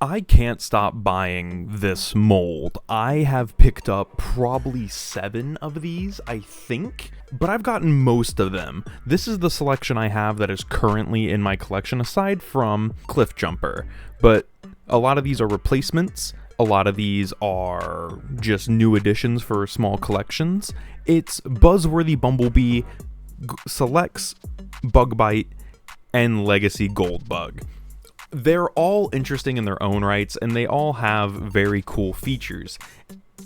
I can't stop buying this mold. I have picked up probably 7 of these, I think, but I've gotten most of them. This is the selection I have that is currently in my collection, aside from Cliff Jumper. But a lot of these are replacements. A lot of these are just new additions for small collections. It's Buzzworthy Bumblebee, Selects Bug Bite, and Legacy Goldbug. They're all interesting in their own rights, and they all have very cool features.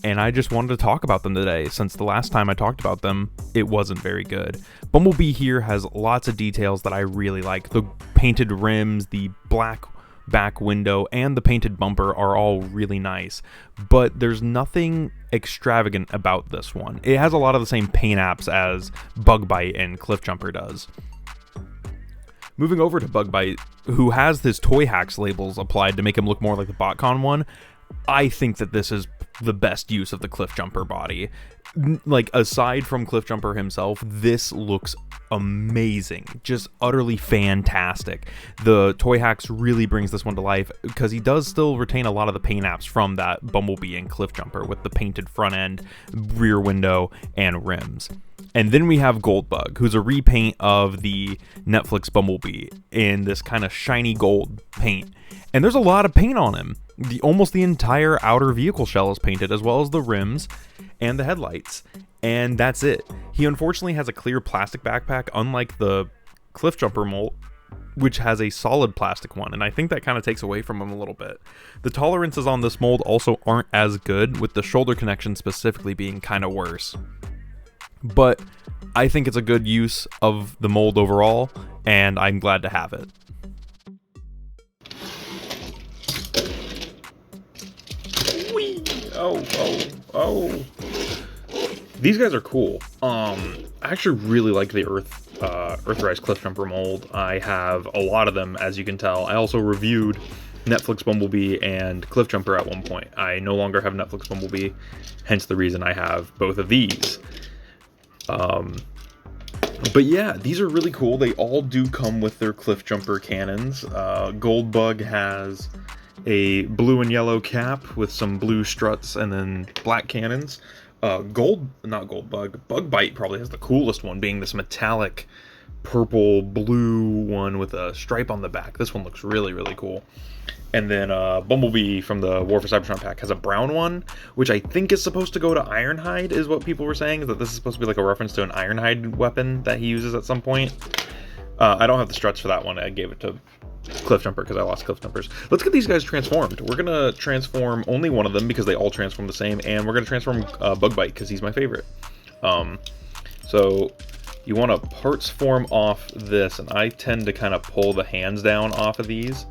And I just wanted to talk about them today, since the last time I talked about them, it wasn't very good. Bumblebee here has lots of details that I really like. The painted rims, the black back window, and the painted bumper are all really nice. But there's nothing extravagant about this one. It has a lot of the same paint apps as Bug Bite and Cliff Jumper does. Moving over to Bug Bite, who has his Toy Hacks labels applied to make him look more like the BotCon one, I think that this is the best use of the Cliff Jumper body. Like, aside from Cliff Jumper himself, this looks amazing. Just utterly fantastic. The Toy Hacks really brings this one to life, because he does still retain a lot of the paint apps from that Bumblebee and Cliff Jumper with the painted front end, rear window, and rims. And then we have Goldbug, who's a repaint of the Netflix Bumblebee in this kind of shiny gold paint. And there's a lot of paint on him. Almost the entire outer vehicle shell is painted, as well as the rims and the headlights. And that's it. He unfortunately has a clear plastic backpack, unlike the Cliff Jumper mold, which has a solid plastic one, and I think that kind of takes away from him a little bit. The tolerances on this mold also aren't as good, with the shoulder connection specifically being kind of worse. But I think it's a good use of the mold overall, and I'm glad to have it. Whee! Oh. These guys are cool. I actually really like the Earthrise Cliff Jumper mold. I have a lot of them, as you can tell. I also reviewed Netflix Bumblebee and Cliff Jumper at one point. I no longer have Netflix Bumblebee, hence the reason I have both of these. But yeah, these are really cool. They all do come with their Cliff Jumper cannons. Goldbug has a blue and yellow cap with some blue struts and then black cannons. Bug Bite probably has the coolest one, being this metallic purple blue one with a stripe on the back. This one looks really, really cool. And then Bumblebee from the War for Cybertron pack has a brown one, which I think is supposed to go to Ironhide, is what people were saying, that this is supposed to be like a reference to an Ironhide weapon that he uses at some point. I don't have the struts for that one. I gave it to Cliff Jumper because I lost Cliff Jumpers. Let's get these guys transformed. We're going to transform only one of them because they all transform the same, and we're going to transform Bug Bite because he's my favorite. So you want to parts form off this, and I tend to kind of pull the hands down off of these.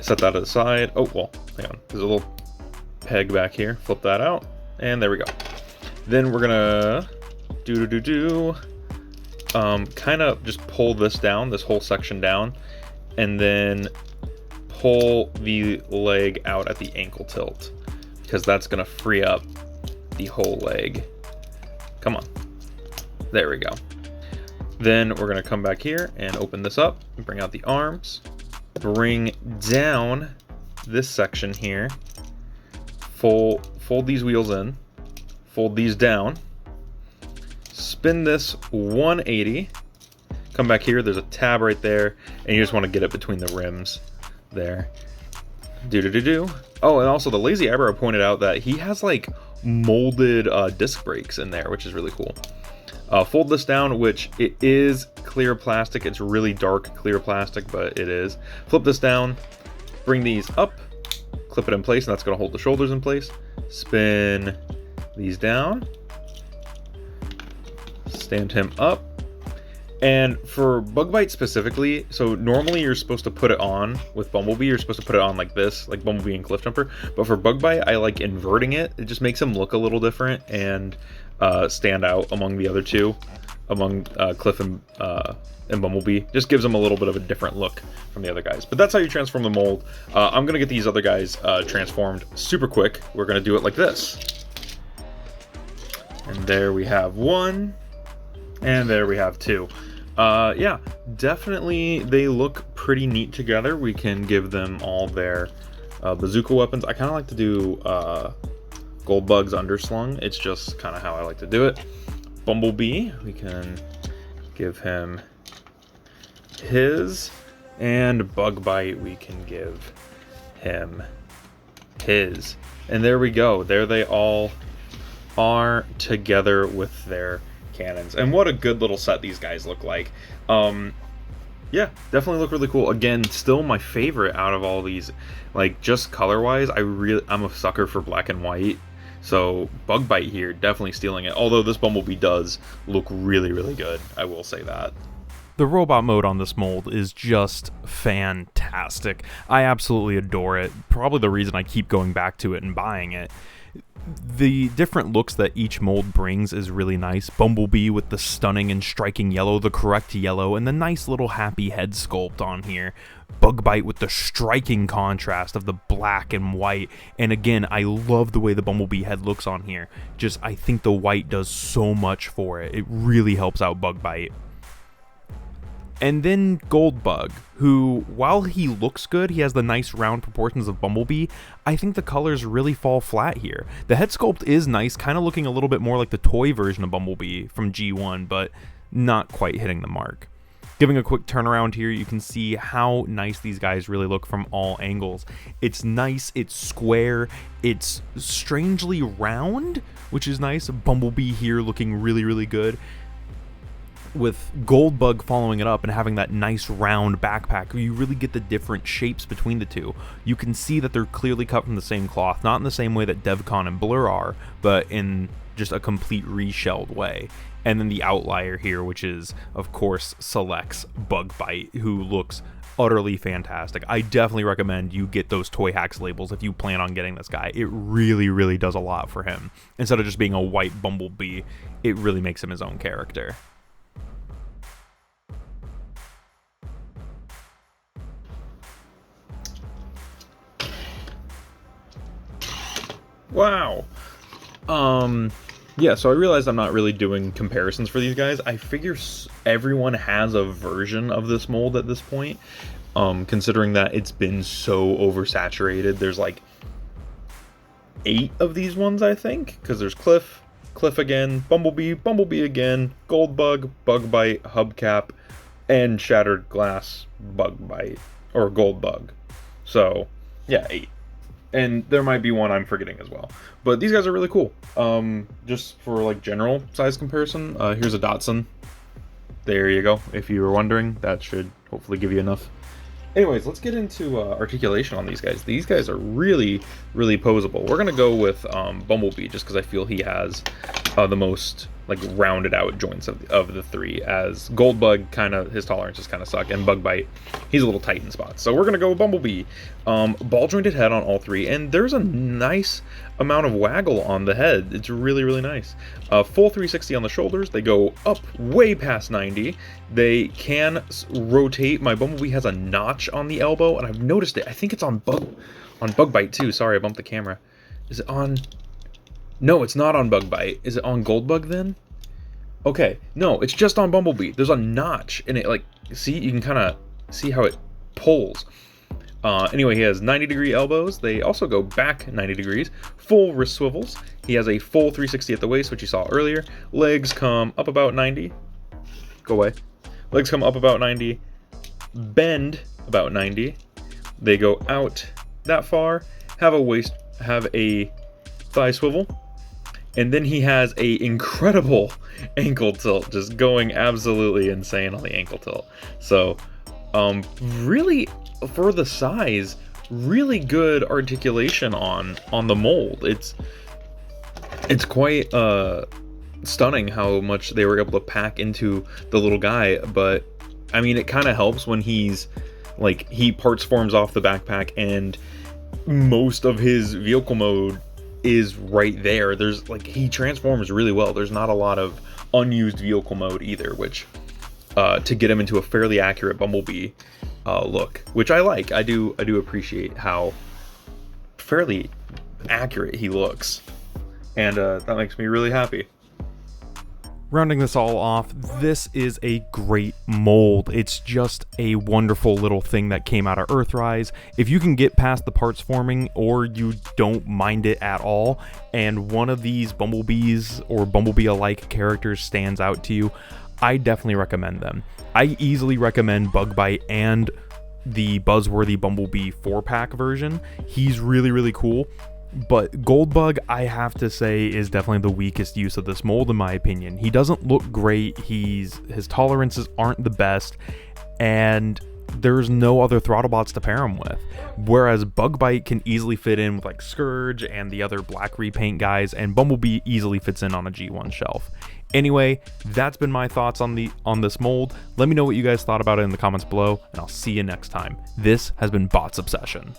Set that aside. Oh, well, hang on. There's a little peg back here. Flip that out, and there we go. Then we're going to kind of just pull this down, this whole section down, and then pull the leg out at the ankle tilt, because that's going to free up the whole leg. Come on. There we go. Then we're going to come back here and open this up and bring out the arms. Bring down this section here. Fold these wheels in. Fold these down. Spin this 180. Come back here. There's a tab right there, and you just want to get it between the rims there. Oh, and also the Lazy Eyebrow pointed out that he has like molded disc brakes in there, which is really cool. Fold this down, which it is clear plastic. It's really dark clear plastic, but it is. Flip this down, bring these up, clip it in place, and that's going to hold the shoulders in place. Spin these down, stand him up. And for Bug Bite specifically, so normally you're supposed to put it on with Bumblebee, you're supposed to put it on like this, like Bumblebee and Cliff Jumper. But for Bug Bite, I like inverting it. It just makes him look a little different and stand out among the other two, among Cliff and Bumblebee. Just gives them a little bit of a different look from the other guys. But that's how you transform the mold. I'm going to get these other guys transformed super quick. We're going to do it like this. And there we have one. And there we have two. Yeah, definitely they look pretty pretty neat together. We can give them all their bazooka weapons. I kind of like to do Goldbug's underslung. It's just kind of how I like to do it. Bumblebee, we can give him his, and Bug Bite, we can give him his. And there we go. There they all are together with their cannons. And what a good little set these guys look like. Yeah, definitely look really cool. Again, still my favorite out of all these. Like, just color-wise, I'm a sucker for black and white. So, Bug Bite here, definitely stealing it. Although this Bumblebee does look really, really good. I will say that. The robot mode on this mold is just fantastic. I absolutely adore it. Probably the reason I keep going back to it and buying it. The different looks that each mold brings is really nice. Bumblebee with the stunning and striking yellow, the correct yellow, and the nice little happy head sculpt on here. Bug Bite with the striking contrast of the black and white. And again, I love the way the Bumblebee head looks on here. Just, I think the white does so much for it. It really helps out Bug Bite. And then Goldbug, who, while he looks good, he has the nice round proportions of Bumblebee, I think the colors really fall flat here. The head sculpt is nice, kind of looking a little bit more like the toy version of Bumblebee from G1, but not quite hitting the mark. Giving a quick turnaround here, you can see how nice these guys really look from all angles. It's nice, it's square, it's strangely round, which is nice. Bumblebee here looking really, really good, with Goldbug following it up and having that nice round backpack where you really get the different shapes between the two. You can see that they're clearly cut from the same cloth, not in the same way that DevCon and Blur are, but in just a complete reshelled way. And then the outlier here, which is, of course, Select's Bug Bite, who looks utterly fantastic. I definitely recommend you get those Toy Hacks labels if you plan on getting this guy. It really, really does a lot for him. Instead of just being a white Bumblebee, it really makes him his own character. Wow. Yeah, so I realized I'm not really doing comparisons for these guys. I figure everyone has a version of this mold at this point, considering that it's been so oversaturated. There's like 8 of these ones, I think, because there's Cliff again, Bumblebee again, Goldbug, Bug Bite, Hubcap, and Shattered Glass Bug Bite, or Goldbug. So, yeah, 8. And there might be one I'm forgetting as well. But these guys are really cool. Just for like general size comparison, here's a Dotson. There you go. If you were wondering, that should hopefully give you enough. Anyways, let's get into articulation on these guys. These guys are really, really poseable. We're gonna go with Bumblebee just because I feel he has the most like rounded out joints of the 3, as Goldbug kind of, his tolerances kind of suck, and Bug Bite, he's a little tight in spots. So we're gonna go with Bumblebee. Ball jointed head on all 3, and there's a nice amount of waggle on the head. It's really, really nice. Full 360 on the shoulders. They go up way past 90. They can rotate. My Bumblebee has a notch on the elbow, and I've noticed it. I think it's on Bug Bite too. Sorry, I bumped the camera. Is it on? No, it's not on Bug Bite. Is it on Goldbug then? Okay, no, it's just on Bumblebee. There's a notch in it, like, see, you can kind of see how it pulls. Anyway, he has 90-degree elbows. They also go back 90 degrees. Full wrist swivels. He has a full 360 at the waist, which you saw earlier. Legs come up about 90. Go away. Legs come up about 90. Bend about 90. They go out that far. Have a thigh swivel. And then he has a incredible ankle tilt, just going absolutely insane on the ankle tilt. So, really, for the size, really good articulation on the mold. It's quite stunning how much they were able to pack into the little guy. But I mean, it kind of helps when he's like, he parts forms off the backpack and most of his vehicle mode is right there. There's like, he transforms really well. There's not a lot of unused vehicle mode either, which to get him into a fairly accurate Bumblebee look, which I like. I do appreciate how fairly accurate he looks, and that makes me really happy. Rounding this all off, this is a great mold. It's just a wonderful little thing that came out of Earthrise. If you can get past the parts forming, or you don't mind it at all, and one of these Bumblebees or Bumblebee-alike characters stands out to you, I definitely recommend them. I easily recommend Bugbite and the Buzzworthy Bumblebee 4-pack version. He's really, really cool. But Goldbug, I have to say, is definitely the weakest use of this mold in my opinion. He doesn't look great, his tolerances aren't the best, and there's no other Throttlebots to pair him with. Whereas Bugbite can easily fit in with like Scourge and the other black repaint guys, and Bumblebee easily fits in on a G1 shelf. Anyway, that's been my thoughts on this mold. Let me know what you guys thought about it in the comments below, and I'll see you next time. This has been Bots Obsession.